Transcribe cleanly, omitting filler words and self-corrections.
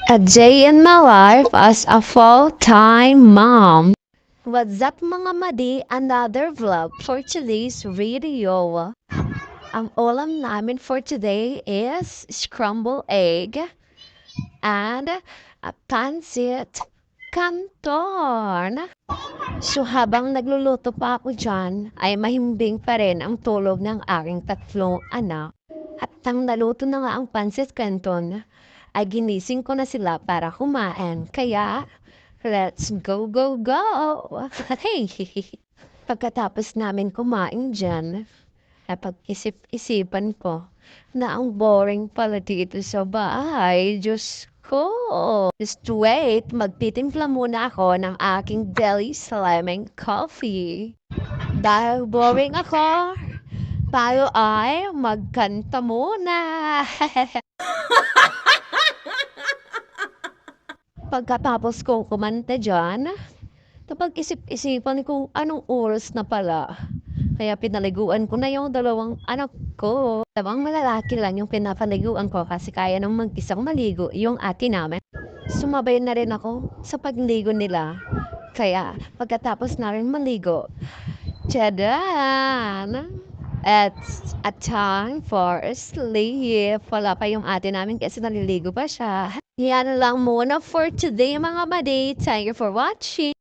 A day in my life as a full-time mom. What's up mga madi? Another vlog for today's video. Ang ulam namin for today is scrambled egg and a pancit canton. So habang nagluluto pa ako dyan, ay mahimbing pa rin ang tulog ng aking tatlong anak. At nang naluto na nga ang pancit canton, ay ginising ko na sila para kumain. Kaya, let's go, go, go! Hey! Pagkatapos namin kumain dyan, ay pag-isip-isipan ko na ang boring pala dito sa bahay. Diyos ko! Just wait, magtitimpla muna ako ng aking daily slimming coffee. Dahil boring ako, tayo ay magkanta muna. Pagkatapos ko kumanta dyan, kapag isip-isipan ko anong oras na pala. Kaya pinaliguan ko na yung dalawang anak ko. Dalawang malalaki lang yung pinapaliguan ko kasi kaya nang mag-isang maligo yung ate namin. Sumabay na rin ako sa pagligo nila. Kaya pagkatapos na rin maligo, tadaan! It's a time for sleep. Wala pa yung ate namin kasi naliligo pa siya. Yan lang muna for today mga madi. Thank you for watching.